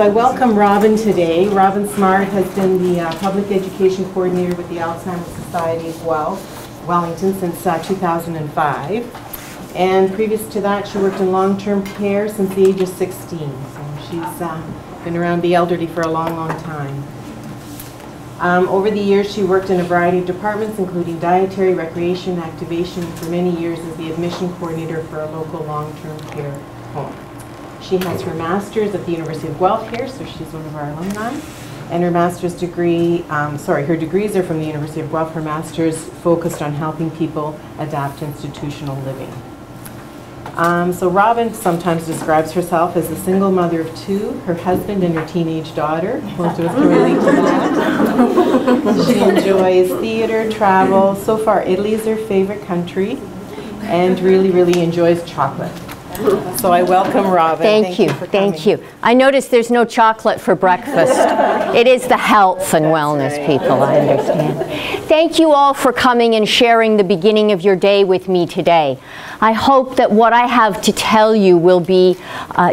I welcome Robin today. Robin Smart has been the Public Education Coordinator with the Alzheimer Society of Guelph, Wellington since 2005. And previous to that, she worked in long-term care since the age of 16. So she's been around the elderly for a long, long time. Over the years, she worked in a variety of departments, including dietary, recreation, activation, and for many years as the admission coordinator for a local long-term care home. She has her master's at the University of Guelph here, so she's one of our alumni. And her master's degree, her degrees are from the University of Guelph. Her master's focused on helping people adapt to institutional living. So Robin sometimes describes herself as a single mother of two, her husband and her teenage daughter. Most of us can relate to that. She enjoys theater, travel. So far, Italy is her favorite country, and really, really enjoys chocolate. So I welcome Robin. Thank you. Thank you. I noticed there's no chocolate for breakfast. It is the health and wellness people, I understand. Thank you all for coming and sharing the beginning of your day with me today. I hope that what I have to tell you will be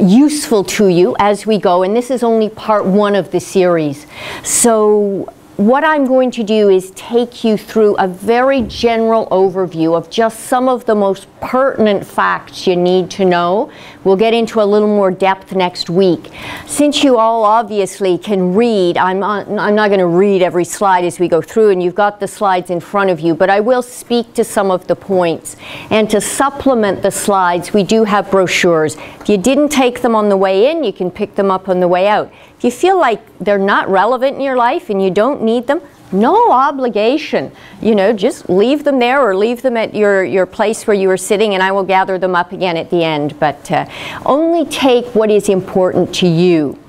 useful to you as we go, and this is only part one of the series. So what I'm going to do is take you through a very general overview of just some of the most pertinent facts you need to know. We'll get into a little more depth next week. Since you all obviously can read, I'm not going to read every slide as we go through, and you've got the slides in front of you, but I will speak to some of the points. And to supplement the slides, we do have brochures. If you didn't take them on the way in, you can pick them up on the way out. If you feel like they're not relevant in your life and you don't need them, no obligation. You know, just leave them there or leave them at your place where you were sitting, and I will gather them up again at the end. But only take what is important to you.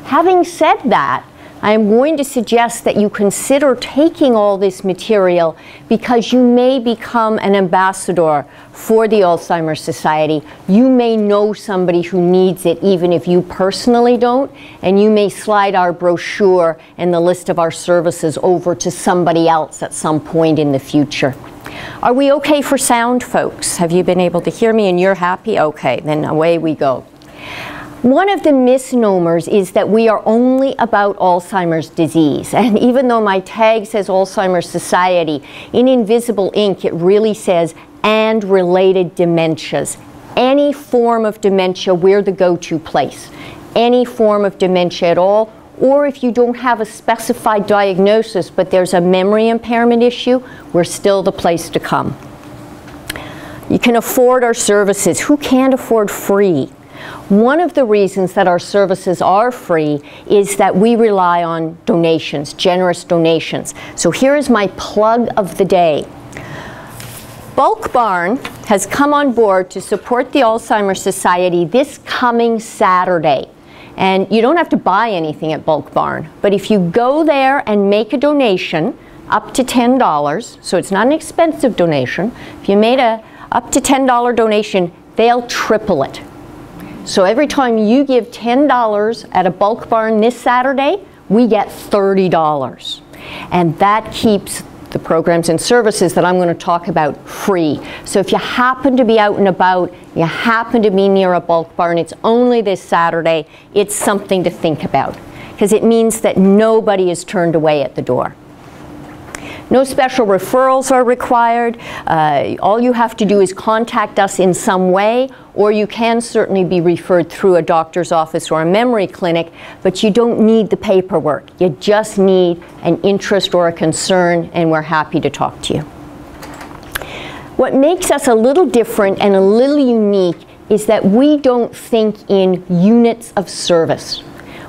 Having said that, I am going to suggest that you consider taking all this material because you may become an ambassador for the Alzheimer Society. You may know somebody who needs it even if you personally don't, and you may slide our brochure and the list of our services over to somebody else at some point in the future. Are we okay for sound, folks? Have you been able to hear me and you're happy? Okay, then away we go. One of the misnomers is that we are only about Alzheimer's disease. And even though my tag says Alzheimer Society, in invisible ink it really says and related dementias. Any form of dementia, we're the go-to place. Any form of dementia at all, or if you don't have a specified diagnosis but there's a memory impairment issue, we're still the place to come. You can afford our services. Who can't afford free? One of the reasons that our services are free is that we rely on donations, generous donations. So here is my plug of the day. Bulk Barn has come on board to support the Alzheimer Society this coming Saturday. And you don't have to buy anything at Bulk Barn, but if you go there and make a donation up to $10, so it's not an expensive donation, if you made a up to $10 donation, they'll triple it. So every time you give $10 at a Bulk Barn this Saturday, we get $30. And that keeps the programs and services that I'm going to talk about free. So if you happen to be out and about, you happen to be near a Bulk Barn, it's only this Saturday, it's something to think about, because it means that nobody is turned away at the door. No special referrals are required. All you have to do is contact us in some way, or you can certainly be referred through a doctor's office or a memory clinic, but you don't need the paperwork. You just need an interest or a concern, and we're happy to talk to you. What makes us a little different and a little unique is that we don't think in units of service.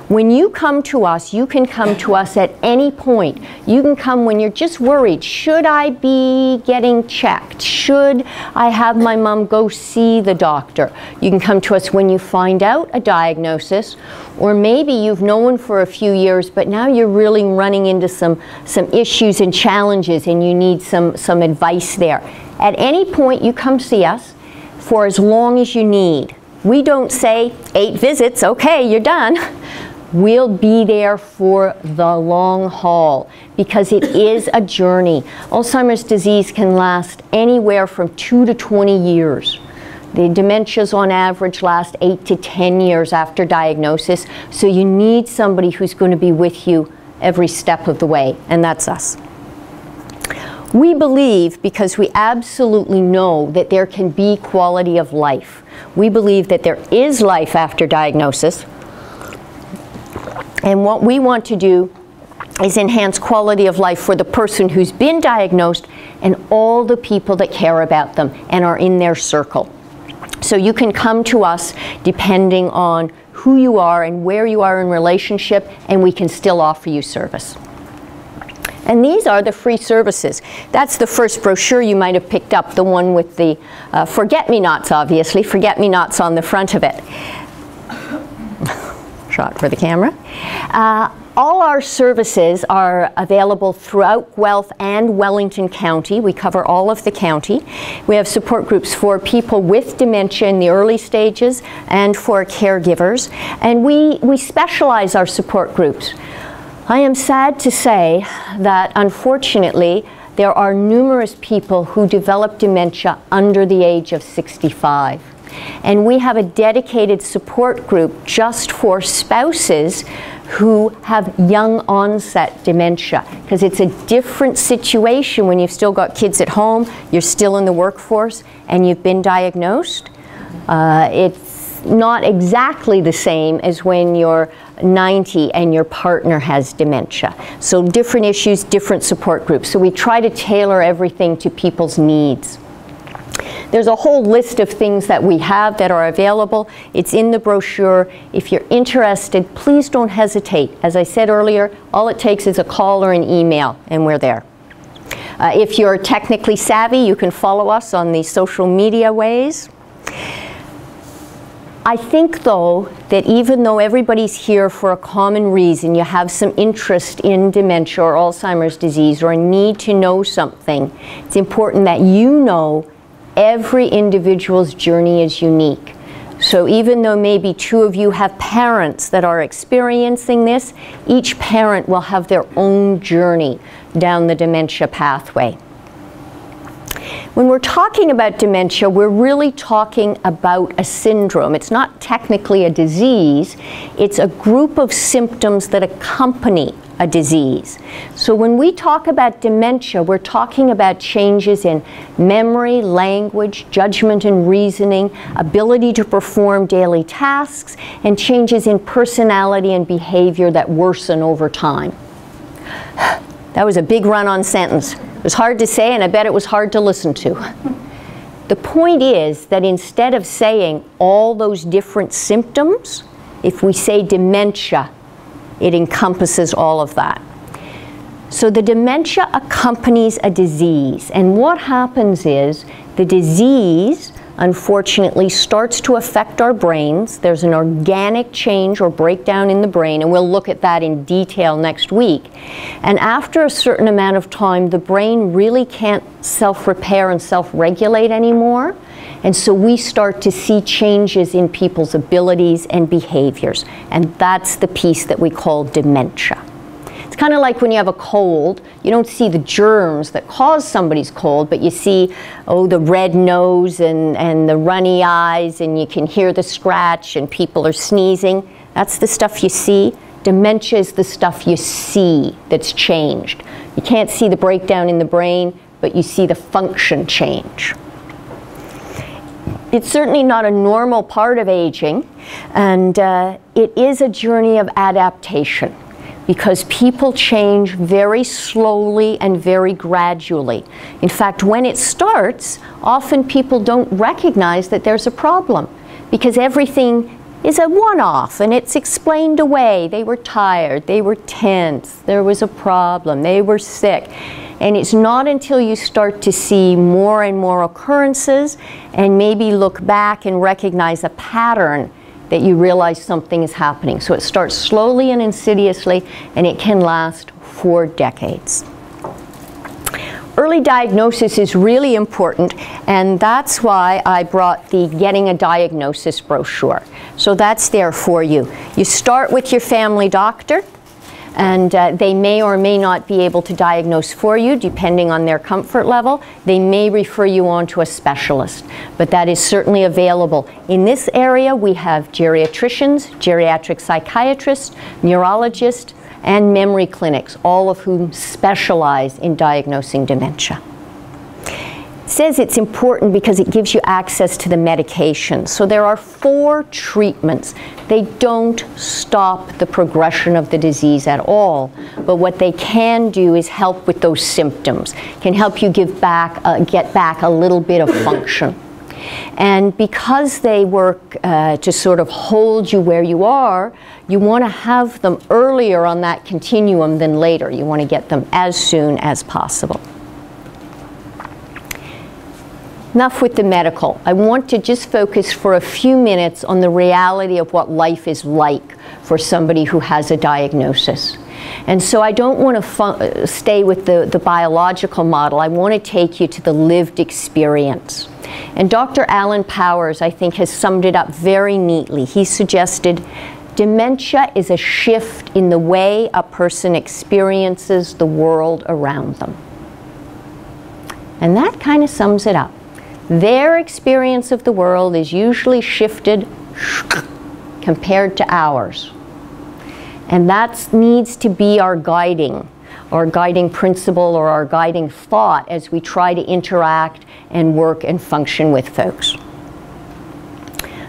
When you come to us, you can come to us at any point. You can come when you're just worried. Should I be getting checked? Should I have my mom go see the doctor? You can come to us when you find out a diagnosis, or maybe you've known for a few years, but now you're really running into some issues and challenges and you need some advice there. At any point, you come see us for as long as you need. We don't say 8 visits, okay, you're done. We'll be there for the long haul because it is a journey. Alzheimer's disease can last anywhere from 2 to 20 years. The dementias on average last 8 to 10 years after diagnosis, so you need somebody who's going to be with you every step of the way, and that's us. We believe, because we absolutely know that there can be quality of life. We believe that there is life after diagnosis, and what we want to do is enhance quality of life for the person who's been diagnosed and all the people that care about them and are in their circle. So you can come to us depending on who you are and where you are in relationship, and we can still offer you service. And these are the free services. That's the first brochure you might have picked up, the one with the forget-me-nots, obviously, forget-me-nots on the front of it. Shot for the camera. All our services are available throughout Guelph and Wellington County. We cover all of the county. We have support groups for people with dementia in the early stages and for caregivers. And we specialize our support groups. I am sad to say that, unfortunately, there are numerous people who develop dementia under the age of 65. And we have a dedicated support group just for spouses who have young onset dementia, because it's a different situation when you've still got kids at home, you're still in the workforce, and you've been diagnosed. It's not exactly the same as when you're 90 and your partner has dementia. So different issues, different support groups. So we try to tailor everything to people's needs. There's a whole list of things that we have that are available. It's in the brochure. If you're interested, please don't hesitate. As I said earlier, all it takes is a call or an email, and we're there. If you're technically savvy, you can follow us on the social media ways. I think, though, that even though everybody's here for a common reason, you have some interest in dementia or Alzheimer's disease or a need to know something, it's important that you know every individual's journey is unique. So even though maybe two of you have parents that are experiencing this, each parent will have their own journey down the dementia pathway. When we're talking about dementia, we're really talking about a syndrome. It's not technically a disease, it's a group of symptoms that accompany a disease. So when we talk about dementia, we're talking about changes in memory, language, judgment and reasoning, ability to perform daily tasks, and changes in personality and behavior that worsen over time. That was a big run-on sentence. It was hard to say, and I bet it was hard to listen to. The point is that instead of saying all those different symptoms, if we say dementia, it encompasses all of that. So the dementia accompanies a disease, and what happens is the disease, unfortunately, starts to affect our brains. There's an organic change or breakdown in the brain, and we'll look at that in detail next week. And after a certain amount of time, the brain really can't self-repair and self-regulate anymore. And so we start to see changes in people's abilities and behaviors. And that's the piece that we call dementia. It's kind of like when you have a cold, you don't see the germs that cause somebody's cold, but you see, oh, the red nose and the runny eyes, and you can hear the scratch, and people are sneezing. That's the stuff you see. Dementia is the stuff you see that's changed. You can't see the breakdown in the brain, but you see the function change. It's certainly not a normal part of aging, and it is a journey of adaptation, because people change very slowly and very gradually. In fact, when it starts, often people don't recognize that there's a problem, because everything is a one-off and it's explained away. They were tired, they were tense, there was a problem, they were sick. And it's not until you start to see more and more occurrences and maybe look back and recognize a pattern that you realize something is happening. So it starts slowly and insidiously, and it can last for decades. Early diagnosis is really important, and that's why I brought the Getting a Diagnosis brochure. So that's there for you. You start with your family doctor. And they may or may not be able to diagnose for you, depending on their comfort level. They may refer you on to a specialist, but that is certainly available. In this area, we have geriatricians, geriatric psychiatrists, neurologists, and memory clinics, all of whom specialize in diagnosing dementia. It says it's important because it gives you access to the medication. So there are 4 treatments. They don't stop the progression of the disease at all, but what they can do is help with those symptoms, can help you get back a little bit of function. And because they work to sort of hold you where you are, you want to have them earlier on that continuum than later. You want to get them as soon as possible. Enough with the medical. I want to just focus for a few minutes on the reality of what life is like for somebody who has a diagnosis. And so I don't want to stay with the biological model. I want to take you to the lived experience. And Dr. Alan Powers, I think, has summed it up very neatly. He suggested dementia is a shift in the way a person experiences the world around them. And that kind of sums it up. Their experience of the world is usually shifted compared to ours. And that needs to be our guiding principle or our guiding thought as we try to interact and work and function with folks.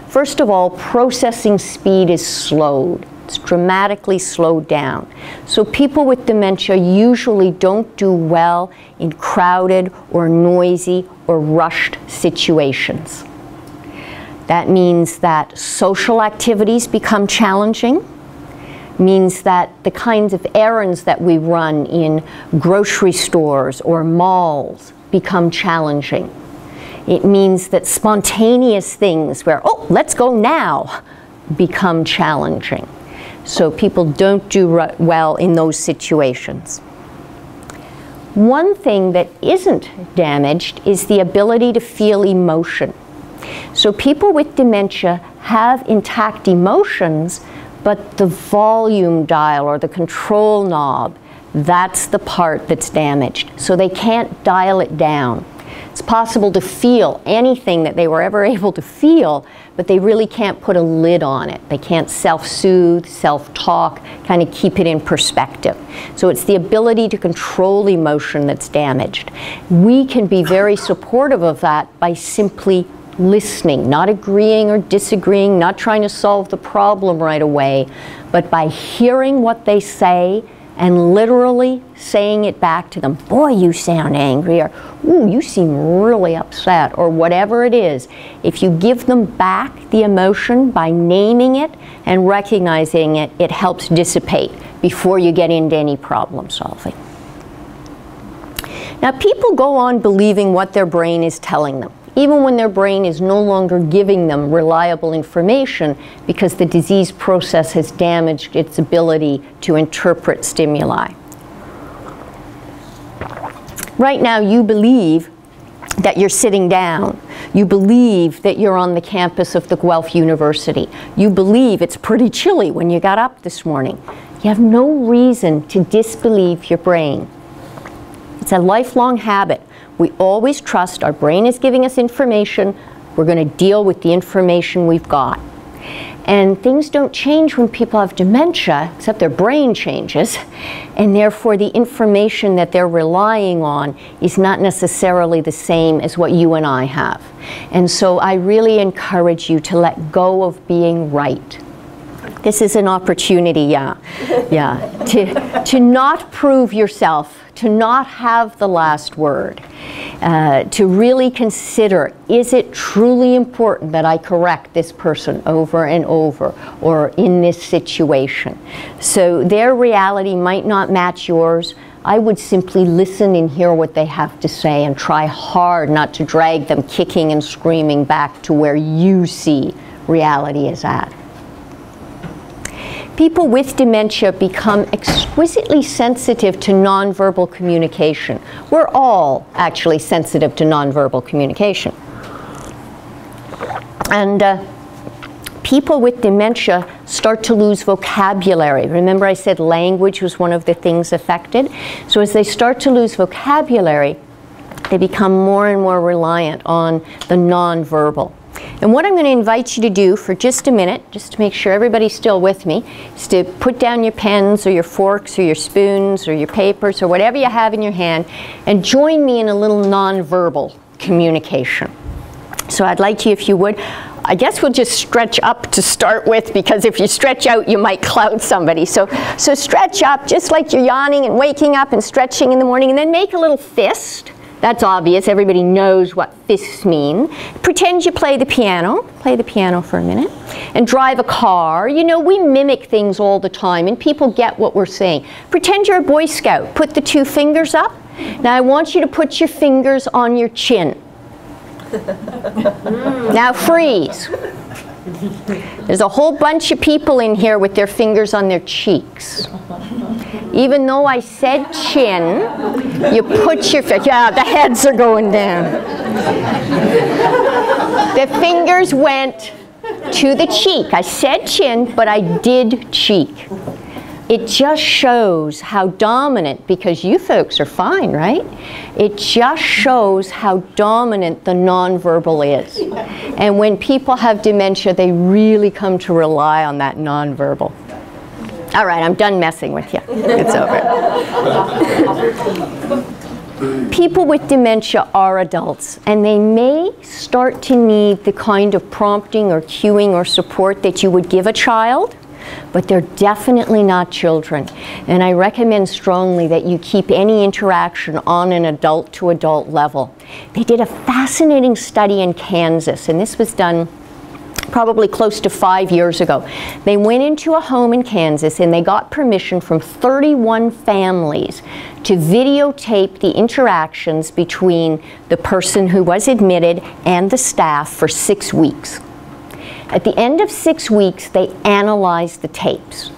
First of all, processing speed is slowed. It's dramatically slowed down. So people with dementia usually don't do well in crowded or noisy or rushed situations. That means that social activities become challenging, means that the kinds of errands that we run in grocery stores or malls become challenging. It means that spontaneous things where, oh, let's go now, become challenging. So people don't do well in those situations. One thing that isn't damaged is the ability to feel emotion. So people with dementia have intact emotions, but the volume dial or the control knob, that's the part that's damaged. So they can't dial it down. It's possible to feel anything that they were ever able to feel, but they really can't put a lid on it. They can't self-soothe, self-talk, kind of keep it in perspective. So it's the ability to control emotion that's damaged. We can be very supportive of that by simply listening, not agreeing or disagreeing, not trying to solve the problem right away, but by hearing what they say and literally saying it back to them. Boy, you sound angry, or ooh, you seem really upset, or whatever it is. If you give them back the emotion by naming it and recognizing it, it helps dissipate before you get into any problem solving. Now, people go on believing what their brain is telling them, even when their brain is no longer giving them reliable information because the disease process has damaged its ability to interpret stimuli. Right now, you believe that you're sitting down. You believe that you're on the campus of the Guelph University. You believe it's pretty chilly when you got up this morning. You have no reason to disbelieve your brain. It's a lifelong habit. We always trust our brain is giving us information. We're going to deal with the information we've got. And things don't change when people have dementia, except their brain changes. And therefore, the information that they're relying on is not necessarily the same as what you and I have. And so I really encourage you to let go of being right. This is an opportunity, to not prove yourself, to not have the last word, to really consider, is it truly important that I correct this person over and over, or in this situation? So their reality might not match yours. I would simply listen and hear what they have to say and try hard not to drag them kicking and screaming back to where you see reality is at. People with dementia become exquisitely sensitive to nonverbal communication. We're all actually sensitive to nonverbal communication. And people with dementia start to lose vocabulary. Remember I said language was one of the things affected? So as they start to lose vocabulary, they become more and more reliant on the nonverbal. And what I'm going to invite you to do for just a minute, just to make sure everybody's still with me, is to put down your pens or your forks or your spoons or your papers or whatever you have in your hand and join me in a little nonverbal communication. So I'd like you, if you would, I guess we'll just stretch up to start with, because if you stretch out, you might cloud somebody. So stretch up, just like you're yawning and waking up and stretching in the morning, and then make a little fist. That's obvious. Everybody knows what fists mean. Pretend you play the piano. Play the piano for a minute. And drive a car. You know, we mimic things all the time, and people get what we're saying. Pretend you're a Boy Scout. Put the 2 fingers up. Now I want you to put your fingers on your chin. Now freeze. There's a whole bunch of people in here with their fingers on their cheeks. Even though I said chin, you put your yeah, the heads are going down. The fingers went to the cheek. I said chin, but I did cheek. It just shows how dominant, because you folks are fine, right? It just shows how dominant the nonverbal is. And when people have dementia, they really come to rely on that nonverbal. All right, I'm done messing with you. It's over. People with dementia are adults, and they may start to need the kind of prompting or cueing or support that you would give a child, but they're definitely not children. And I recommend strongly that you keep any interaction on an adult-to-adult level. They did a fascinating study in Kansas, and this was done probably close to 5 years ago. They went into a home in Kansas and they got permission from 31 families to videotape the interactions between the person who was admitted and the staff for 6 weeks. At the end of 6 weeks, they analyzed the tapes.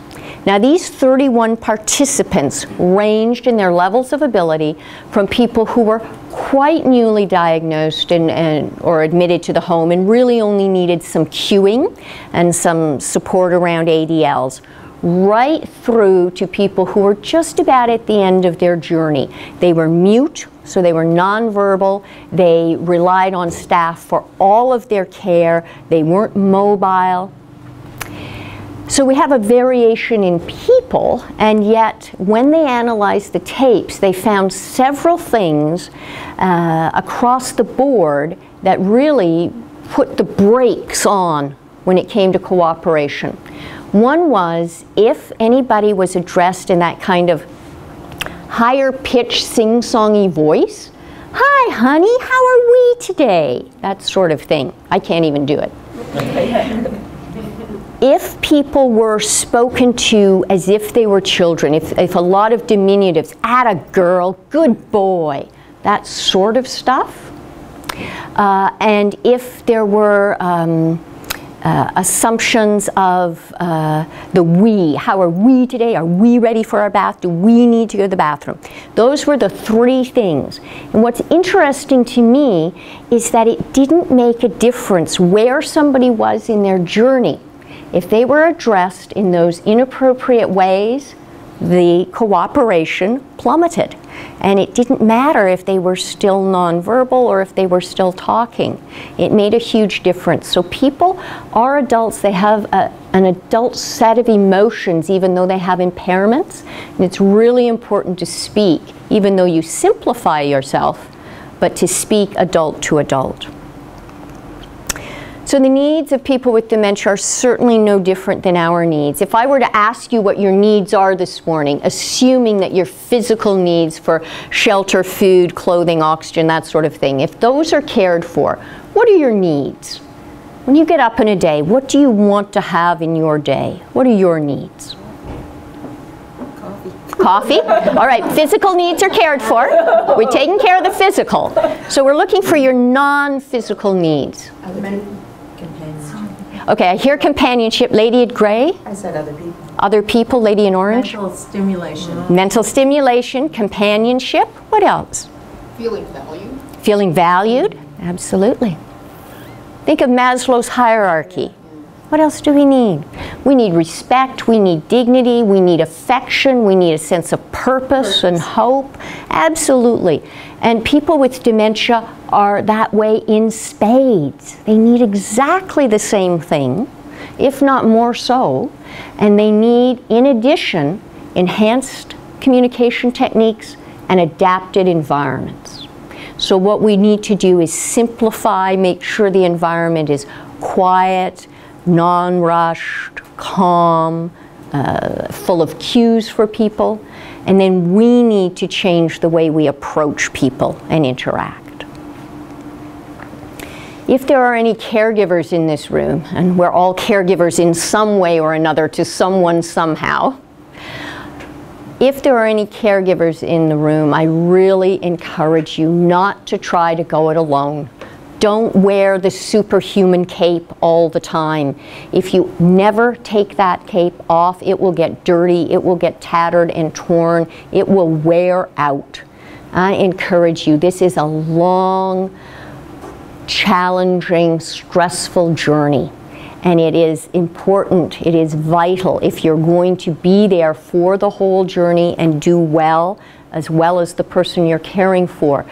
Now, these 31 participants ranged in their levels of ability from people who were quite newly diagnosed or admitted to the home and really only needed some cueing and some support around ADLs, right through to people who were just about at the end of their journey. They were mute, so they were nonverbal. They relied on staff for all of their care. They weren't mobile. So we have a variation in people, and yet when they analyzed the tapes, they found several things across the board that really put the brakes on when it came to cooperation. One was, if anybody was addressed in that kind of higher pitched sing-songy voice, "Hi honey, how are we today?" That sort of thing. I can't even do it. If people were spoken to as if they were children, if a lot of diminutives, "Atta girl," "good boy," that sort of stuff, and if there were assumptions of the we, how are we today? Are we ready for our bath? Do we need to go to the bathroom? Those were the 3 things. And what's interesting to me is that it didn't make a difference where somebody was in their journey. If they were addressed in those inappropriate ways, the cooperation plummeted. And it didn't matter if they were still nonverbal or if they were still talking. It made a huge difference. So people are adults. They have an adult set of emotions, even though they have impairments. And it's really important to speak, even though you simplify yourself, but to speak adult to adult. So the needs of people with dementia are certainly no different than our needs. If I were to ask you what your needs are this morning, assuming that your physical needs for shelter, food, clothing, oxygen, that sort of thing, if those are cared for, what are your needs? When you get up in a day, what do you want to have in your day? What are your needs? Coffee? All right, physical needs are cared for. We're taking care of the physical. So we're looking for your non-physical needs. Okay, I hear companionship. Lady in gray? I said other people. Other people, lady in orange? Mental stimulation. Mental stimulation, companionship. What else? Feeling valued. Feeling valued? Absolutely. Think of Maslow's hierarchy. What else do we need? We need respect, we need dignity, we need affection, we need a sense of purpose and hope. Absolutely. And people with dementia are that way in spades. They need exactly the same thing, if not more so. And they need, in addition, enhanced communication techniques and adapted environments. So what we need to do is simplify, make sure the environment is quiet, non-rushed, calm, full of cues for people, and then we need to change the way we approach people and interact. If there are any caregivers in this room, and we're all caregivers in some way or another to someone somehow, if there are any caregivers in the room, I really encourage you not to try to go it alone. Don't wear the superhuman cape all the time. If you never take that cape off, it will get dirty, it will get tattered and torn, it will wear out. I encourage you, this is a long, challenging, stressful journey. And it is important, it is vital, if you're going to be there for the whole journey and do well as the person you're caring for.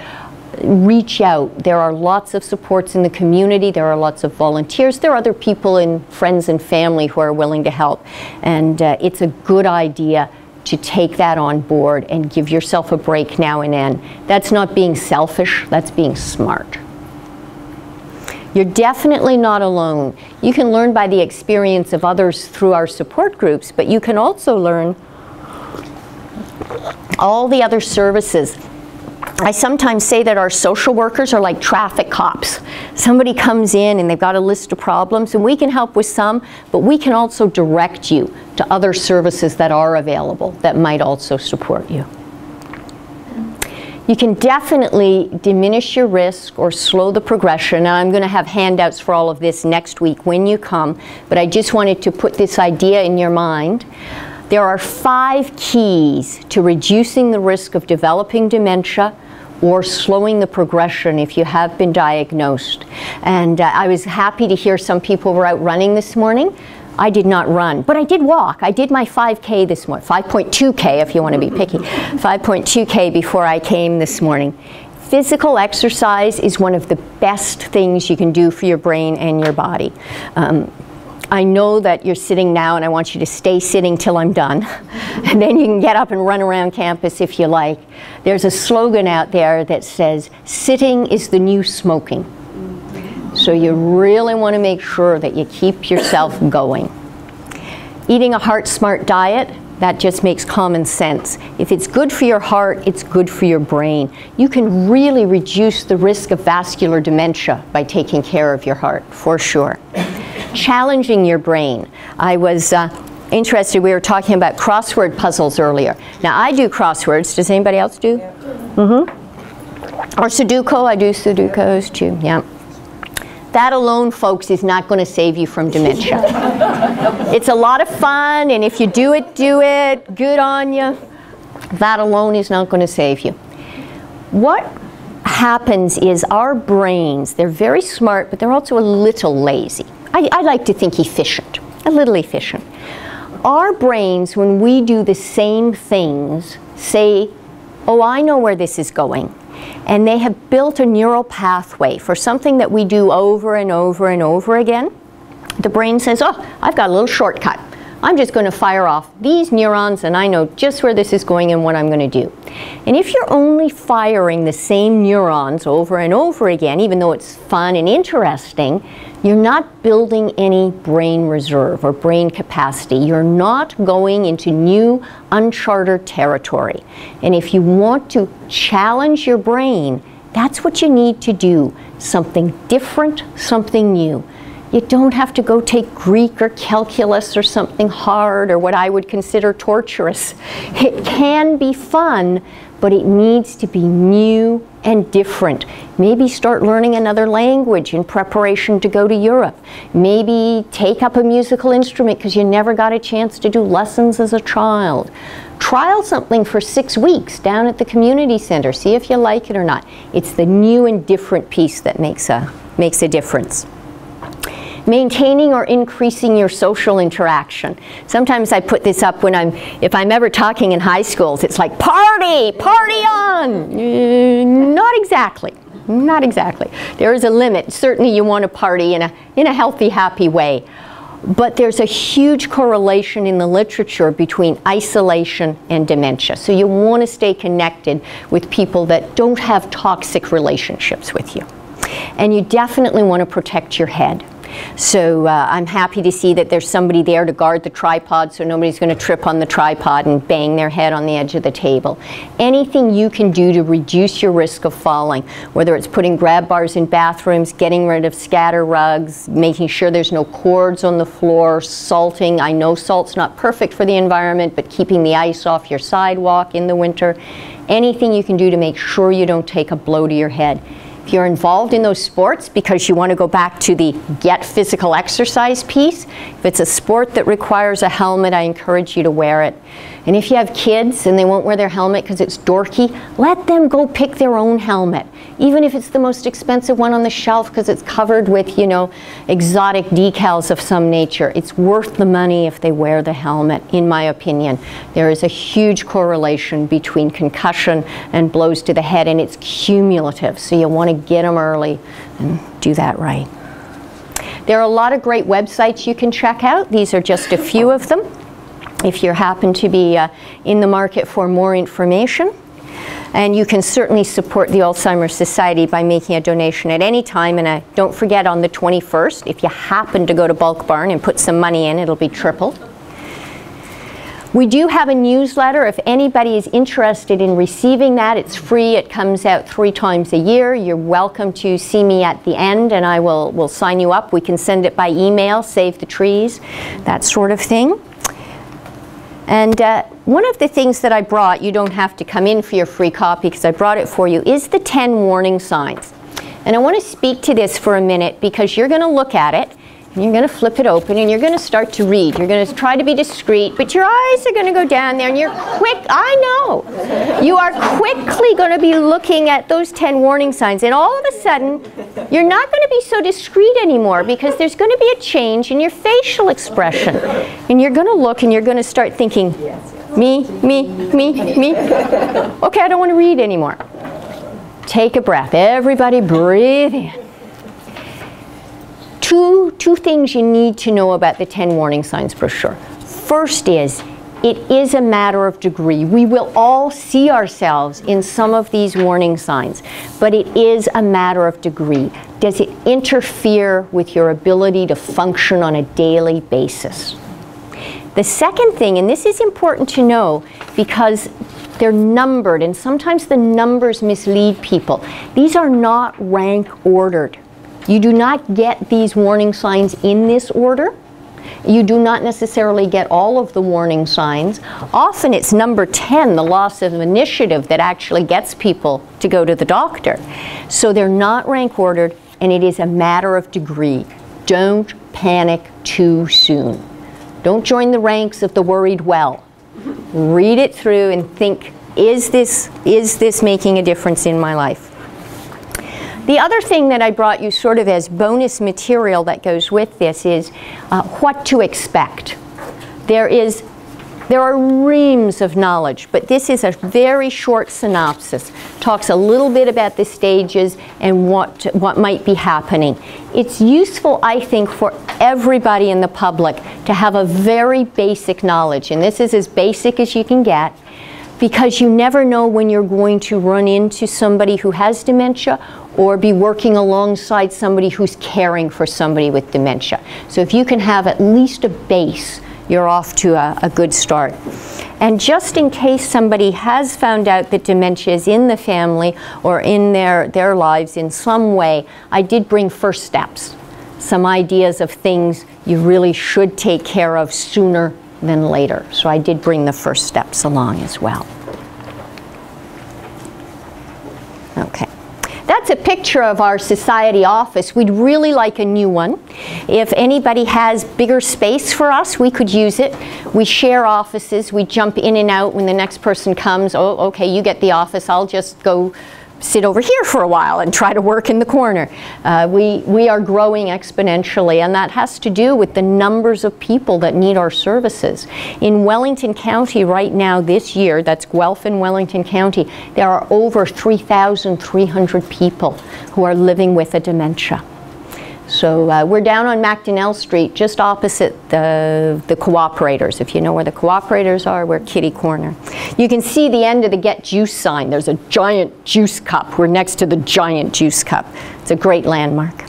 Reach out. There are lots of supports in the community. There are lots of volunteers. There are other people and friends and family who are willing to help. And it's a good idea to take that on board and give yourself a break now and then. That's not being selfish, that's being smart. You're definitely not alone. You can learn by the experience of others through our support groups, but you can also learn all the other services. I sometimes say that our social workers are like traffic cops. Somebody comes in and they've got a list of problems, and we can help with some, but we can also direct you to other services that are available that might also support you. You can definitely diminish your risk or slow the progression, and I'm going to have handouts for all of this next week when you come, but I just wanted to put this idea in your mind. There are 5 keys to reducing the risk of developing dementia or slowing the progression if you have been diagnosed. And I was happy to hear some people were out running this morning. I did not run, but I did walk. I did my 5K this morning, 5.2K if you want to be picky, 5.2K before I came this morning. Physical exercise is one of the best things you can do for your brain and your body. I know that you're sitting now, and I want you to stay sitting till I'm done. And then you can get up and run around campus if you like. There's a slogan out there that says, "Sitting is the new smoking." So you really want to make sure that you keep yourself going. Eating a heart-smart diet, that just makes common sense. If it's good for your heart, it's good for your brain. You can really reduce the risk of vascular dementia by taking care of your heart, for sure. Challenging your brain. I was interested, we were talking about crossword puzzles earlier. Now I do crosswords, does anybody else do? Yeah. Mm-hmm. Or Sudoku, I do Sudokus too, yeah. That alone, folks, is not going to save you from dementia. It's a lot of fun, and if you do it, good on you. That alone is not going to save you. What happens is our brains, they're very smart, but they're also a little lazy. I like to think efficient, a little efficient. Our brains, when we do the same things, say, oh, I know where this is going. And they have built a neural pathway for something that we do over and over and over again. The brain says, oh, I've got a little shortcut. I'm just going to fire off these neurons, and I know just where this is going and what I'm going to do. And if you're only firing the same neurons over and over again, even though it's fun and interesting, you're not building any brain reserve or brain capacity. You're not going into new, uncharted territory. And if you want to challenge your brain, that's what you need to do. Something different, something new. You don't have to go take Greek or calculus or something hard or what I would consider torturous. It can be fun, but it needs to be new and different. Maybe start learning another language in preparation to go to Europe. Maybe take up a musical instrument because you never got a chance to do lessons as a child. Trial something for 6 weeks down at the community center. See if you like it or not. It's the new and different piece that makes a difference. Maintaining or increasing your social interaction. Sometimes I put this up when if I'm ever talking in high schools, it's like, party on! Not exactly. Not exactly. There is a limit. Certainly you want to party in a healthy, happy way. But there's a huge correlation in the literature between isolation and dementia. So you want to stay connected with people that don't have toxic relationships with you. And you definitely want to protect your head. So I'm happy to see that there's somebody there to guard the tripod so nobody's going to trip on the tripod and bang their head on the edge of the table. Anything you can do to reduce your risk of falling, whether it's putting grab bars in bathrooms, getting rid of scatter rugs, making sure there's no cords on the floor, salting. I know salt's not perfect for the environment, but keeping the ice off your sidewalk in the winter. Anything you can do to make sure you don't take a blow to your head. If you're involved in those sports because you want to go back to the get physical exercise piece, if it's a sport that requires a helmet, I encourage you to wear it. And if you have kids and they won't wear their helmet because it's dorky, let them go pick their own helmet. Even if it's the most expensive one on the shelf because it's covered with, you know, exotic decals of some nature. It's worth the money if they wear the helmet, in my opinion. There is a huge correlation between concussion and blows to the head, and it's cumulative. So you want to get them early and do that right. There are a lot of great websites you can check out. These are just a few of them if you happen to be in the market for more information. And you can certainly support the Alzheimer Society by making a donation at any time. And don't forget, on the 21st, if you happen to go to Bulk Barn and put some money in, it'll be tripled. We do have a newsletter. If anybody is interested in receiving that, it's free. It comes out 3 times a year. You're welcome to see me at the end, and I will sign you up. We can send it by email, save the trees, that sort of thing. And one of the things that I brought, you don't have to come in for your free copy because I brought it for you, is the 10 warning signs. And I want to speak to this for a minute because you're going to look at it and you're going to flip it open and you're going to start to read. You're going to try to be discreet, but your eyes are going to go down there and you're quick, I know, you are quickly going to be looking at those 10 warning signs, and all of a sudden you're not going to be so discreet anymore because there's going to be a change in your facial expression. And you're going to look and you're going to start thinking, me. Okay, I don't want to read anymore. Take a breath. Everybody breathe in. Two things you need to know about the 10 warning signs brochure. First is, it is a matter of degree. We will all see ourselves in some of these warning signs, but it is a matter of degree. Does it interfere with your ability to function on a daily basis? The second thing, and this is important to know because they're numbered, and sometimes the numbers mislead people. These are not rank ordered. You do not get these warning signs in this order. You do not necessarily get all of the warning signs. Often it's number 10, the loss of initiative, that actually gets people to go to the doctor. So they're not rank ordered, and it is a matter of degree. Don't panic too soon. Don't join the ranks of the worried well. Read it through and think, is this making a difference in my life? The other thing that I brought you sort of as bonus material that goes with this is what to expect. There are reams of knowledge, but this is a very short synopsis. Talks a little bit about the stages and what might be happening. It's useful, I think, for everybody in the public to have a very basic knowledge, and this is as basic as you can get, because you never know when you're going to run into somebody who has dementia or be working alongside somebody who's caring for somebody with dementia. So if you can have at least a base, you're off to a good start. And just in case somebody has found out that dementia is in the family or in their lives in some way, I did bring first steps, some ideas of things you really should take care of sooner than later. So I did bring the first steps along as well. Okay. That's a picture of our society office. We'd really like a new one. If anybody has bigger space for us, we could use it. We share offices. We jump in and out when the next person comes. Oh, okay, you get the office. I'll just go sit over here for a while and try to work in the corner. We are growing exponentially, and that has to do with the numbers of people that need our services. In Wellington County right now this year, that's Guelph and Wellington County, there are over 3,300 people who are living with a dementia. So we're down on MacDonnell Street, just opposite the Cooperators. If you know where the Cooperators are, we're kitty corner. You can see the end of the Get Juice sign. There's a giant juice cup. We're next to the giant juice cup. It's a great landmark.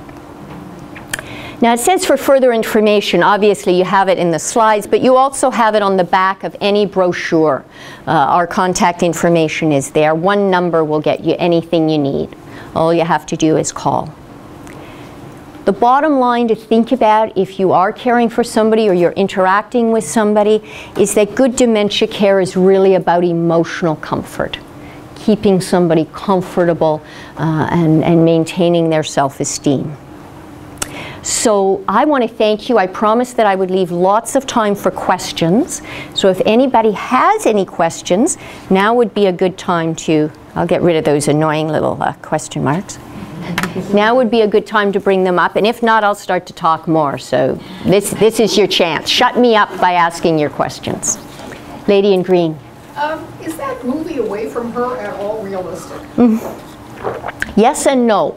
Now it says for further information, obviously you have it in the slides, but you also have it on the back of any brochure. Our contact information is there. One number will get you anything you need. All you have to do is call. The bottom line to think about if you are caring for somebody or you're interacting with somebody is that good dementia care is really about emotional comfort, keeping somebody comfortable and maintaining their self-esteem. So I want to thank you. I promised that I would leave lots of time for questions. So if anybody has any questions, now would be a good time to, I'll get rid of those annoying little question marks. Now would be a good time to bring them up, and if not, I'll start to talk more. So this is your chance. Shut me up by asking your questions. Lady in green. Is that movie Away From Her at all realistic? Yes and no.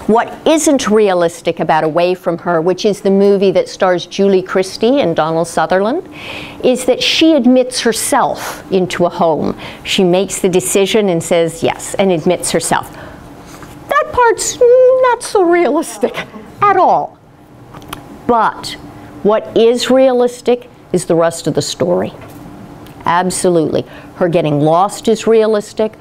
What isn't realistic about Away From Her, which is the movie that stars Julie Christie and Donald Sutherland, is that she admits herself into a home. She makes the decision and says yes, and admits herself. That part's not so realistic at all. But what is realistic is the rest of the story. Absolutely. Her getting lost is realistic.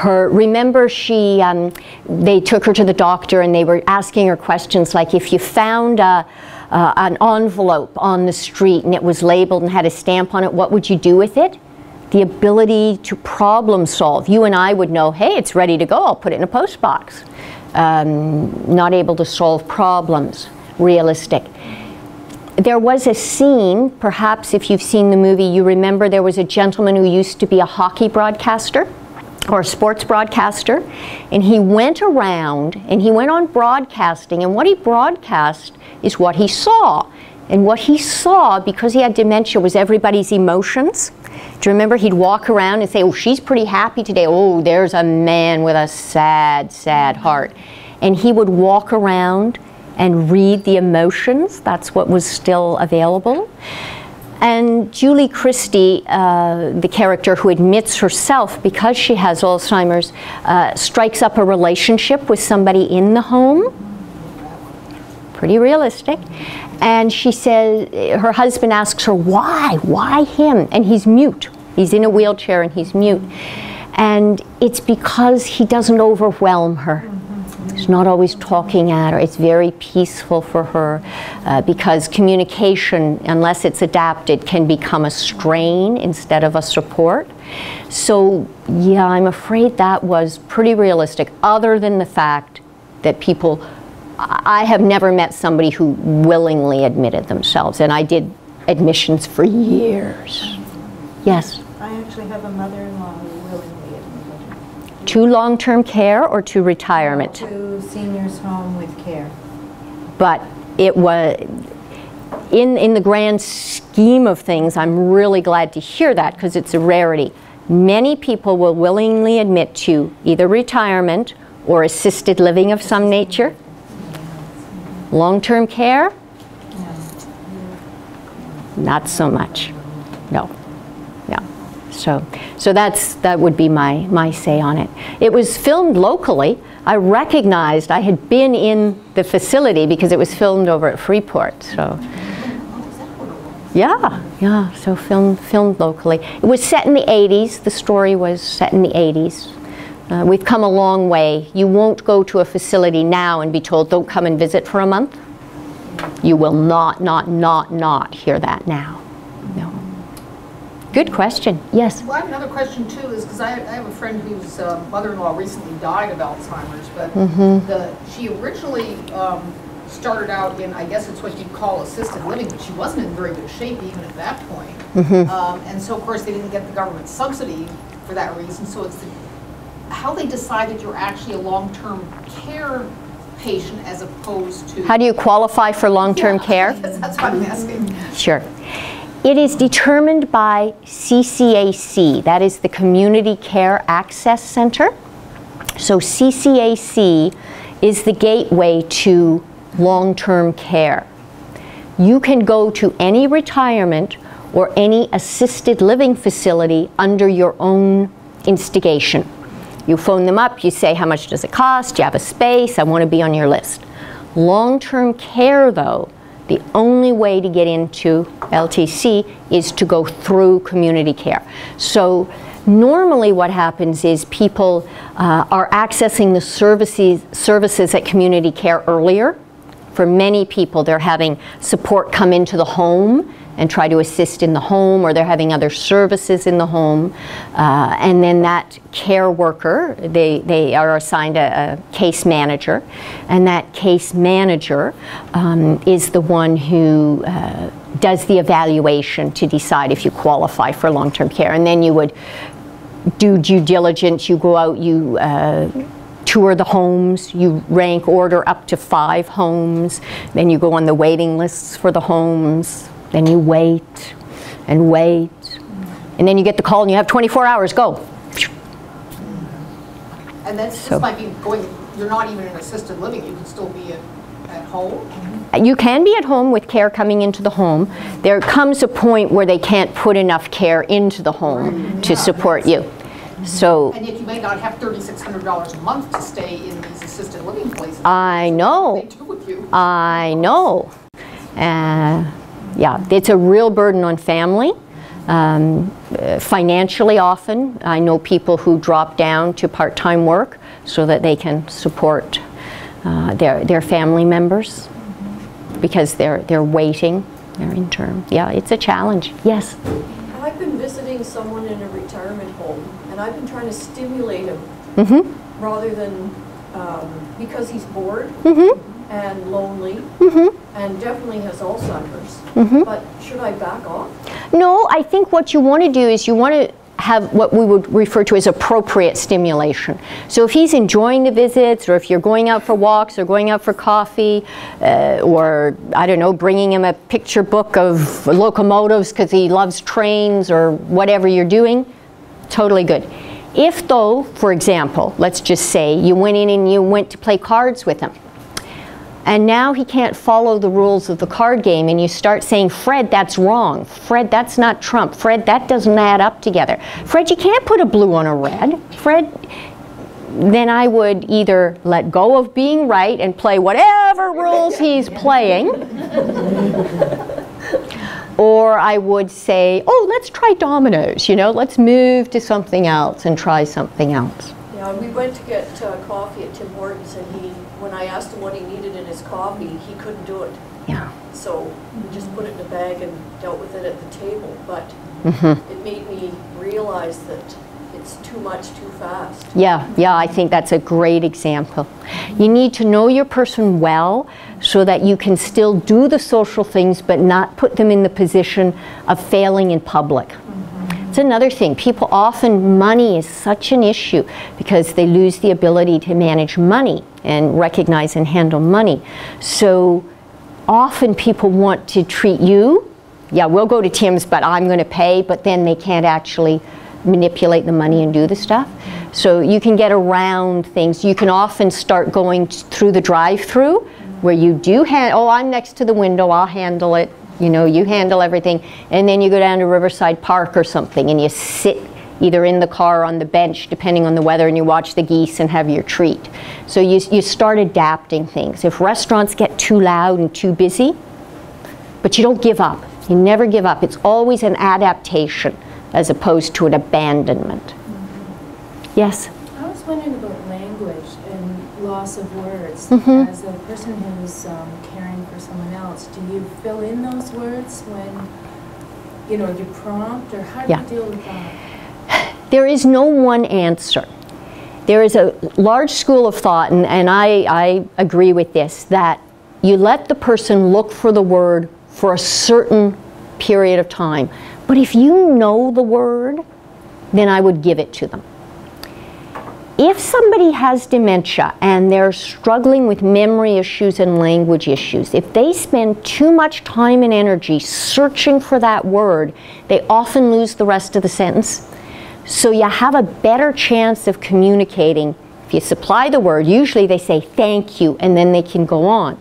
Remember they took her to the doctor and they were asking her questions like, if you found an envelope on the street and it was labeled and had a stamp on it, what would you do with it? The ability to problem solve. You and I would know, hey, it's ready to go, I'll put it in a post box. Not able to solve problems, realistic. There was a scene, perhaps if you've seen the movie, you remember there was a gentleman who used to be a hockey broadcaster or a sports broadcaster, and he went around and he went on broadcasting, and what he broadcast is what he saw. And what he saw, because he had dementia, was everybody's emotions. Do you remember he'd walk around and say, oh, she's pretty happy today. Oh, there's a man with a sad, sad heart. And he would walk around and read the emotions. That's what was still available. And Julie Christie, the character who admits herself, because she has Alzheimer's, strikes up a relationship with somebody in the home. Pretty realistic. And she says, her husband asks her, why him? And he's mute. He's in a wheelchair and he's mute. And it's because he doesn't overwhelm her. He's not always talking at her. It's very peaceful for her because communication, unless it's adapted, can become a strain instead of a support. So yeah, I'm afraid that was pretty realistic, other than the fact that I have never met somebody who willingly admitted themselves, and I did admissions for years. Yes? I actually have a mother-in-law who willingly admitted. To long-term care or to retirement? To seniors' home with care. But it was, in the grand scheme of things, I'm really glad to hear that because it's a rarity. Many people will willingly admit to either retirement or assisted living of some nature. Long-term care? Not so much. No. So that would be my say on it. It was filmed locally. I recognized I had been in the facility because it was filmed over at Freeport. So yeah. So filmed locally. It was set in the 80s. The story was set in the 80s. We've come a long way. You won't go to a facility now and be told, don't come and visit for a month. You will not hear that now. No. Good question. Yes? Well, I have another question too, is because I have a friend whose mother-in-law recently died of Alzheimer's, but she originally started out in, I guess it's what you'd call assisted living, but she wasn't in very good shape even at that point. And so, of course, they didn't get the government subsidy for that reason, so it's how they decide that you're actually a long-term care patient as opposed to... How do you qualify for long-term care? That's what I'm asking. Sure. It is determined by CCAC, that is the Community Care Access Center. So CCAC is the gateway to long-term care. You can go to any retirement or any assisted living facility under your own instigation. You phone them up, you say, how much does it cost? You have a space, I want to be on your list. Long-term care, though, the only way to get into LTC is to go through community care. So normally what happens is people are accessing the services at community care earlier. For many people, they're having support come into the home and try to assist in the home, or they're having other services in the home. And then that care worker, they are assigned a case manager, and that case manager is the one who does the evaluation to decide if you qualify for long-term care. And then you would do due diligence, you go out, you tour the homes, you rank order up to 5 homes, then you go on the waiting lists for the homes. Then you wait and wait, and then you get the call and you have 24 hours, go. And this might be going, you're not even in assisted living, you can still be at home? You can be at home with care coming into the home. There comes a point where they can't put enough care into the home to support you. So, and yet you may not have $3,600 a month to stay in these assisted living places. I know. What do they do with you? I know. Yeah, it's a real burden on family. Financially often, I know people who drop down to part-time work so that they can support their family members because they're waiting, they're in term. Yeah, it's a challenge. Yes? I've been visiting someone in a retirement home, and I've been trying to stimulate him rather than because he's bored and lonely and definitely has Alzheimer's. But should I back off? No, I think what you want to do is you want to have what we would refer to as appropriate stimulation. So if he's enjoying the visits, or if you're going out for walks or going out for coffee, or I don't know, bringing him a picture book of locomotives because he loves trains or whatever you're doing, totally good. If though, for example, let's just say you went in and you went to play cards with him, and now he can't follow the rules of the card game, and you start saying, Fred, that's wrong. Fred, that's not Trump. Fred, that doesn't add up together. Fred, you can't put a blue on a red. Fred, then I would either let go of being right and play whatever rules he's playing, or I would say, oh, let's try dominoes, you know, let's move to something else and try something else. Yeah, we went to get coffee at Tim Hortons, and when I asked him what he needed in his coffee, he couldn't do it. Yeah. So we just put it in a bag and dealt with it at the table. But it made me realize that it's too much too fast. Yeah, I think that's a great example. You need to know your person well so that you can still do the social things but not put them in the position of failing in public. It's another thing. People often, money is such an issue because they lose the ability to manage money and recognize and handle money. So often people want to treat you, yeah, we'll go to Tim's, but I'm going to pay, but then they can't actually manipulate the money and do the stuff. So you can get around things. You can often start going through the drive-through where you do oh, I'm next to the window, I'll handle it. You know, you handle everything, and then you go down to Riverside Park or something and you sit either in the car or on the bench depending on the weather, and you watch the geese and have your treat. So you start adapting things. If restaurants get too loud and too busy, but you don't give up. You never give up. It's always an adaptation as opposed to an abandonment. Yes? I was wondering about language and loss of words. As a person who's caring for someone else, do you fill in those words when, you know, you prompt, or how do you deal with that? There is no one answer. There is a large school of thought, and I agree with this, that you let the person look for the word for a certain period of time. But if you know the word, then I would give it to them. if somebody has dementia and they're struggling with memory issues and language issues, if they spend too much time and energy searching for that word, they often lose the rest of the sentence. So you have a better chance of communicating if you supply the word. Usually they say thank you and then they can go on.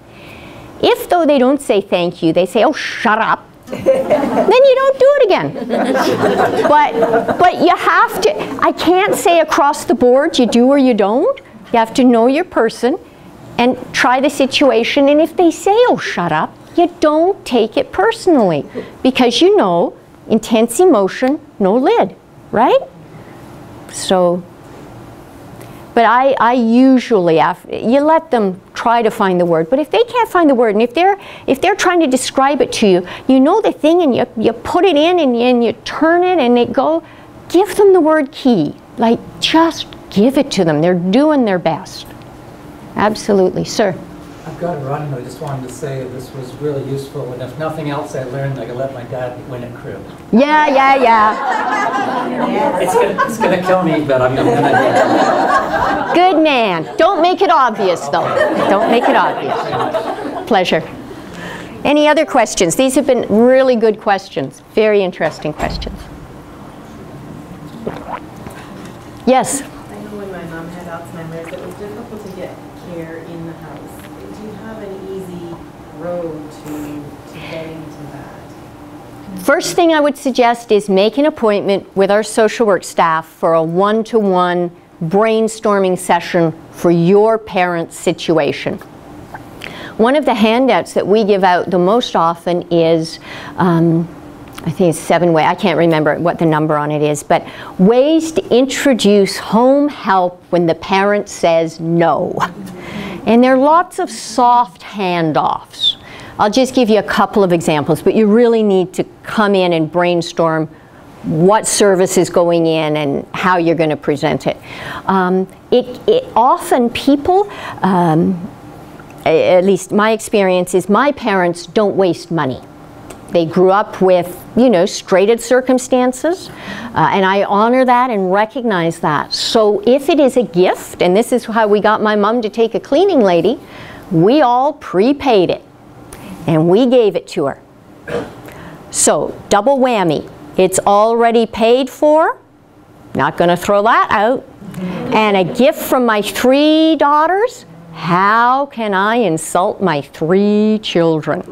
If though they don't say thank you, they say, oh, shut up, then you don't do it again. But you have to, I can't say across the board you do or you don't. You have to know your person and try the situation, and if they say, oh, shut up, you don't take it personally, because you know, intense emotion, no lid, right? So, but I usually, you let them try to find the word, but if they can't find the word, and if they're trying to describe it to you, you know the thing, and you put it in, and you turn it, and it go, give them the word key. Like, just give it to them. They're doing their best. Absolutely. Sir? I've got to run, I just wanted to say this was really useful, and if nothing else I learned I could let my dad win at crib. Yeah. It's gonna kill me, but I'm gonna do it. Good man. Don't make it obvious, though. Don't make it obvious. Pleasure. Any other questions? These have been really good questions. Very interesting questions. Yes? I know when my mom had Alzheimer's, it was difficult to get care in the house. Do you have an easy road to getting to that? First thing I would suggest is make an appointment with our social work staff for a one-to-one brainstorming session for your parent's situation. One of the handouts that we give out the most often is, I think it's 7 ways, I can't remember what the number on it is, but ways to introduce home help when the parent says no. And there are lots of soft handoffs. I'll just give you a couple of examples, but you really need to come in and brainstorm what service is going in and how you're going to present it. Often people, at least my experience is, my parents don't waste money. They grew up with, you know, straighted circumstances, and I honor that and recognize that. So if it is a gift, and this is how we got my mom to take a cleaning lady, we all prepaid it, and we gave it to her. So double whammy. It's already paid for, not going to throw that out, and a gift from my 3 daughters. How can I insult my 3 children?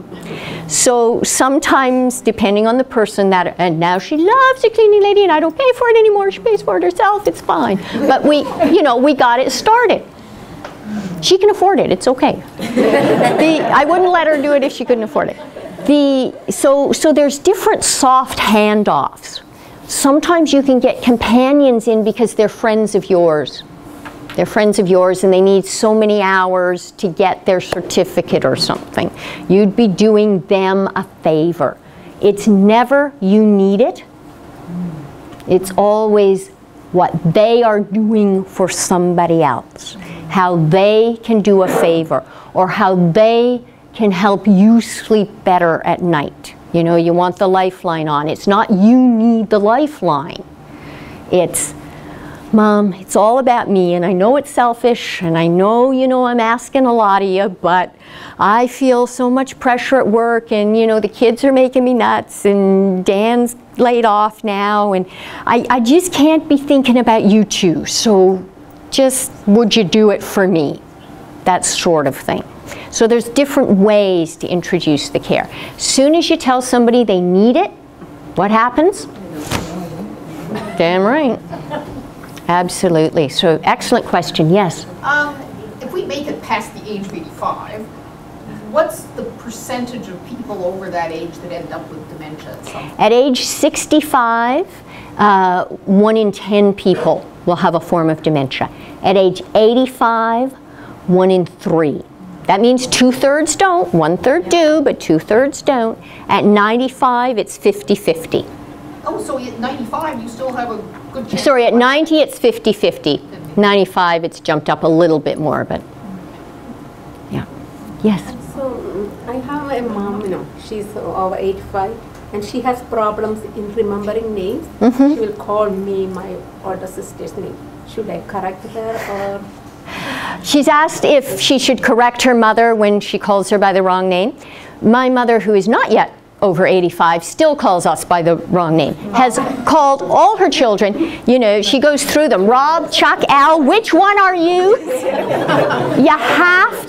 So sometimes, depending on the person, that, and now she loves a cleaning lady and I don't pay for it anymore, she pays for it herself, it's fine. But we, you know, we got it started. She can afford it, it's okay. I wouldn't let her do it if she couldn't afford it. So there's different soft handoffs. Sometimes you can get companions in because they're friends of yours. They're friends of yours and they need so many hours to get their certificate or something. You'd be doing them a favor. It's never you need it. It's always what they are doing for somebody else. How they can do a favor, or how they can help you sleep better at night. You know, you want the lifeline on. It's not you need the lifeline. It's, Mom, it's all about me, and I know it's selfish, and I know, you know, I'm asking a lot of you, but I feel so much pressure at work, and, you know, the kids are making me nuts, and Dan's laid off now, and I just can't be thinking about you two, so just, would you do it for me? That sort of thing. So there's different ways to introduce the care. Soon as you tell somebody they need it, what happens? Damn right. Absolutely. So excellent question. Yes? If we make it past the age of 85, what's the percentage of people over that age that end up with dementia at some point? At age 65, 1 in 10 people will have a form of dementia. At age 85, 1 in 3. That means 2/3 don't, 1/3 do, but 2/3 don't. At 95, it's 50-50. Oh, so at 95, you still have a good chance? Sorry, at 90, it's 50-50. 95, it's jumped up a little bit more, but yeah. Yes? So I have a mom, you know, she's over 85, and she has problems in remembering names. Mm-hmm. She will call me my older sister's name. Should I correct her or? She's asked if she should correct her mother when she calls her by the wrong name. My mother, who is not yet over 85, still calls us by the wrong name, has called all her children. You know, she goes through them. Rob, Chuck, Al, which one are you? You have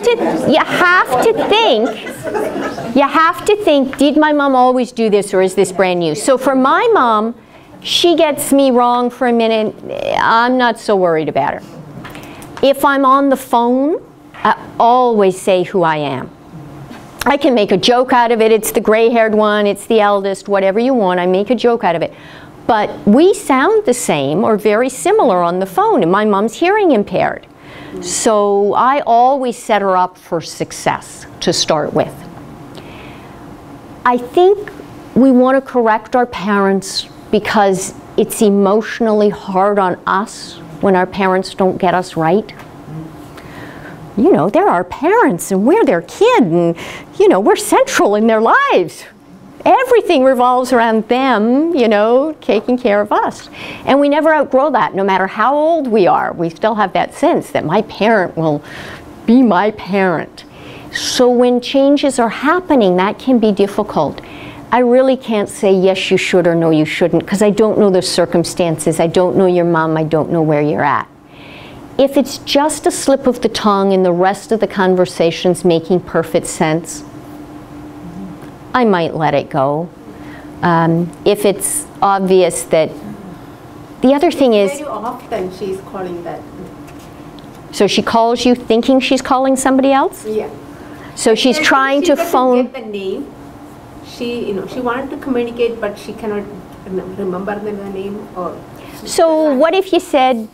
to think, did my mom always do this or is this brand new? So for my mom, she gets me wrong for a minute, I'm not so worried about her. If I'm on the phone, I always say who I am. I can make a joke out of it. It's the gray-haired one, it's the eldest, whatever you want. I make a joke out of it. But we sound the same or very similar on the phone, and my mom's hearing impaired. So I always set her up for success to start with. I think we want to correct our parents because it's emotionally hard on us when our parents don't get us right. You know, they're our parents and we're their kid, and you know, we're central in their lives. Everything revolves around them, you know, taking care of us. And we never outgrow that, no matter how old we are. We still have that sense that my parent will be my parent. So when changes are happening, that can be difficult. I really can't say yes you should or no you shouldn't, because I don't know the circumstances. I don't know your mom. I don't know where you're at. If it's just a slip of the tongue and the rest of the conversation's making perfect sense, I might let it go. If it's obvious that, the other thing is, very often she's calling that. so she calls you thinking she's calling somebody else? Yeah. So she's And trying she to doesn't phone. get the name. She, you know, she wanted to communicate, but she cannot remember the name. Or So what if you said,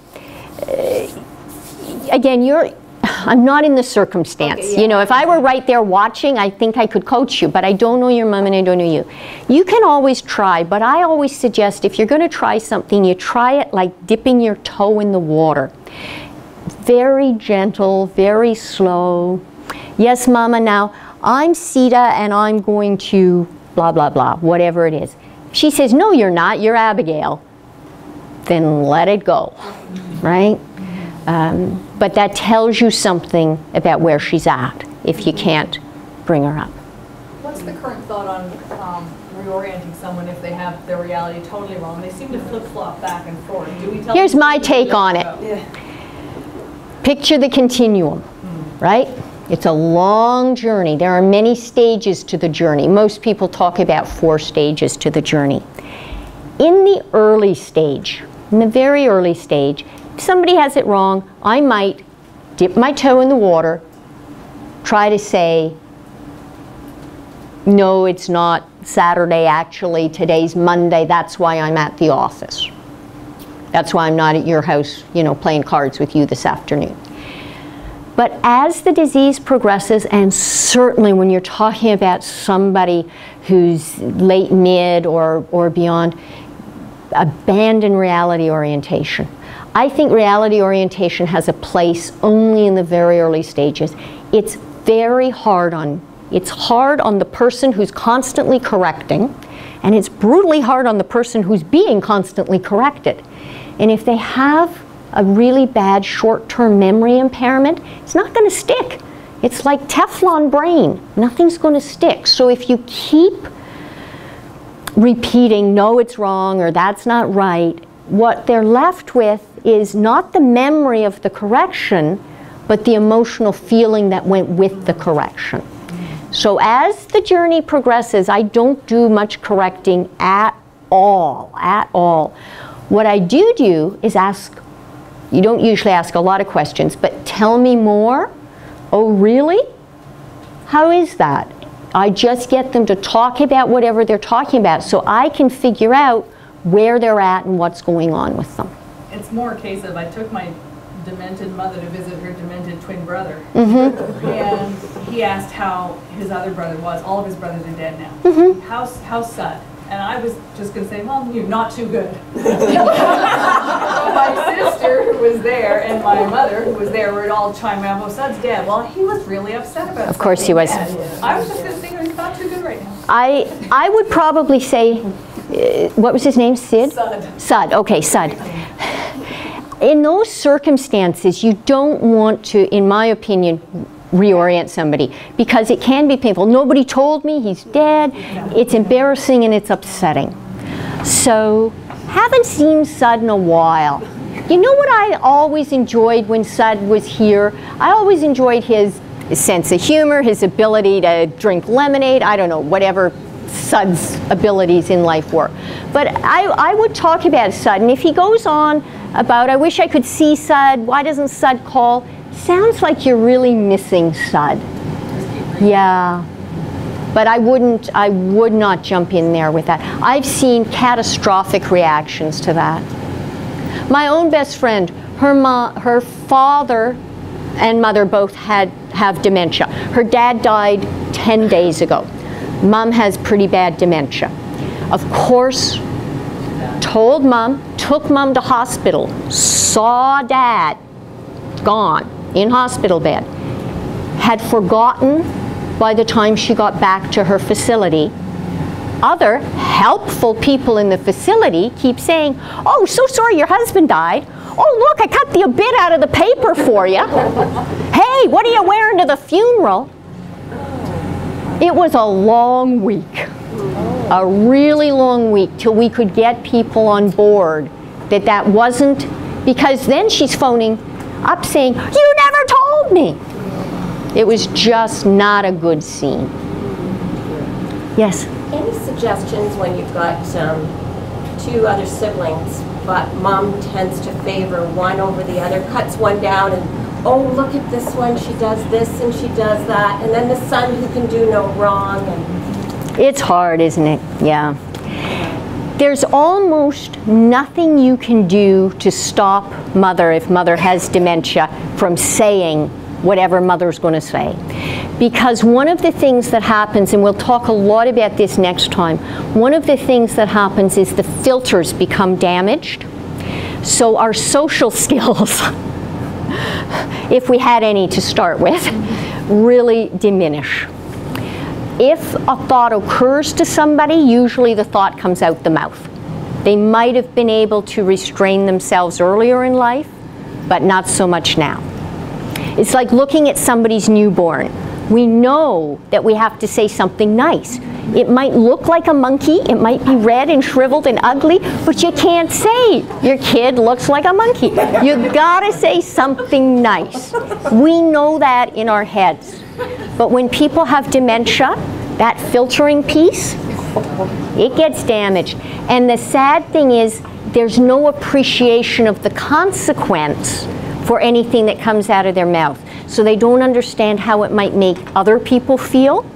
again, I'm not in the circumstance. Okay, yeah. You know, if I were right there watching, I think I could coach you, but I don't know your mom and I don't know you. You can always try, but I always suggest if you're going to try something, you try it like dipping your toe in the water. Very gentle, very slow. Yes, Mama, now I'm Sita and I'm going to blah, blah, blah, whatever it is. If she says, no, you're not, you're Abigail, then let it go, right? But that tells you something about where she's at if you can't bring her up. What's the current thought on reorienting someone if they have their reality totally wrong? They seem to flip-flop back and forth. Do we tell Here's them my take on it. Picture the continuum, right? It's a long journey. There are many stages to the journey. Most people talk about 4 stages to the journey. In the early stage, in the very early stage, if somebody has it wrong, I might dip my toe in the water, try to say, no, it's not Saturday, actually, today's Monday, that's why I'm at the office. That's why I'm not at your house, you know, playing cards with you this afternoon. But as the disease progresses, and certainly when you're talking about somebody who's late mid or beyond, abandon reality orientation. I think reality orientation has a place only in the very early stages. It's very hard on, it's hard on the person who's constantly correcting, and it's brutally hard on the person who's being constantly corrected. And if they have a really bad short-term memory impairment, it's not going to stick. It's like Teflon brain. Nothing's going to stick. So if you keep repeating, no, it's wrong, or that's not right, what they're left with is not the memory of the correction, but the emotional feeling that went with the correction. So as the journey progresses, I don't do much correcting at all, What I do is ask, you don't usually ask a lot of questions, but tell me more. Oh, really? How is that? I just get them to talk about whatever they're talking about so I can figure out where they're at and what's going on with them. It's more a case of I took my demented mother to visit her demented twin brother. And he asked how his other brother was. All of his brothers are dead now. How's Sud? And I was just going to say, well, you're not too good. So my sister who was there and my mother who was there were all chiming around, well, Sud's dead. Well, he was really upset about it. Of course he was. I was just going to say, he's not too good right now. I would probably say, what was his name, Sid? Sud, okay, Sud. In those circumstances, you don't want to, in my opinion, reorient somebody because it can be painful. Nobody told me, he's dead. It's embarrassing and it's upsetting. So, haven't seen Sud in a while. You know what I always enjoyed when Sud was here? I always enjoyed his sense of humor, his ability to drink lemonade, I don't know, whatever Sud's abilities in life were. But I would talk about Sud, and if he goes on about, I wish I could see Sud, why doesn't Sud call? Sounds like you're really missing Sud. Yeah. But I would not jump in there with that. I've seen catastrophic reactions to that. My own best friend, her father and mother both have dementia. Her dad died 10 days ago. Mom has pretty bad dementia. Of course, told Mom, took Mom to hospital, saw Dad gone in hospital bed, had forgotten by the time she got back to her facility. Other helpful people in the facility keep saying, oh, so sorry your husband died. Oh, look, I cut the bit out of the paper for you. Hey, what are you wearing to the funeral? It was a long week, a really long week, till we could get people on board that wasn't, because then she's phoning up saying, you never told me. It was just not a good scene. Yes? Any suggestions when you've got two other siblings, but Mom tends to favor one over the other, cuts one down and, oh, look at this one, she does this and she does that, and then the son who can do no wrong. And it's hard, isn't it? Yeah. There's almost nothing you can do to stop Mother, if Mother has dementia, from saying whatever Mother's going to say. Because one of the things that happens, and we'll talk a lot about this next time, one of the things that happens is the filters become damaged. So our social skills, if we had any to start with, really diminish. If a thought occurs to somebody, usually the thought comes out the mouth. They might have been able to restrain themselves earlier in life, but not so much now. It's like looking at somebody's newborn. We know that we have to say something nice. It might look like a monkey, it might be red and shriveled and ugly, but you can't say your kid looks like a monkey. You gotta say something nice. We know that in our heads. But when people have dementia, that filtering piece, it gets damaged. And the sad thing is, there's no appreciation of the consequence for anything that comes out of their mouth. So they don't understand how it might make other people feel.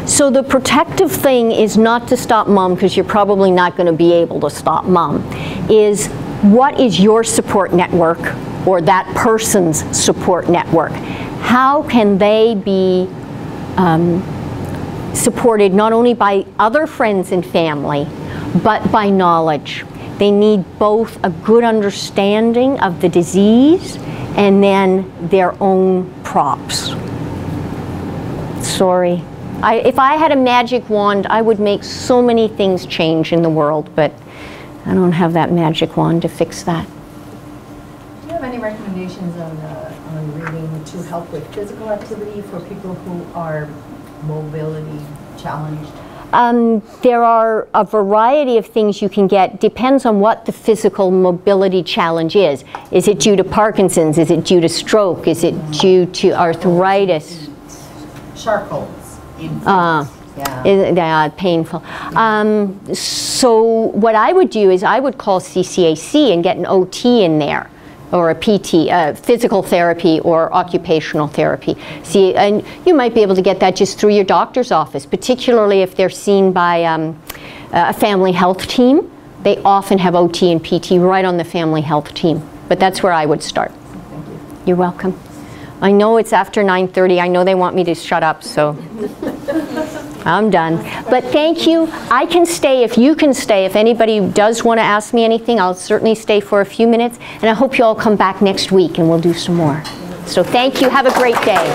So the protective thing is not to stop Mom, because you're probably not going to be able to stop Mom, is what is your support network or that person's support network? How can they be supported not only by other friends and family, but by knowledge? They need both a good understanding of the disease and then their own props. Sorry. If I had a magic wand, I would make so many things change in the world, but I don't have that magic wand to fix that. Do you have any recommendations on reading to help with physical activity for people who are mobility challenged? There are a variety of things you can get. Depends on what the physical mobility challenge is. Is it due to Parkinson's? Is it due to stroke? Is it due to arthritis? Charcoals. Painful. So what I would do is I would call CCAC and get an OT in there, or a PT, physical therapy or occupational therapy. See, and you might be able to get that just through your doctor's office, particularly if they're seen by a family health team. They often have OT and PT right on the family health team. But that's where I would start. Thank you. You're welcome. I know it's after 9:30. I know they want me to shut up, so I'm done. But thank you. I can stay if you can stay. If anybody does want to ask me anything, I'll certainly stay for a few minutes. And I hope you all come back next week and we'll do some more. So thank you. Have a great day.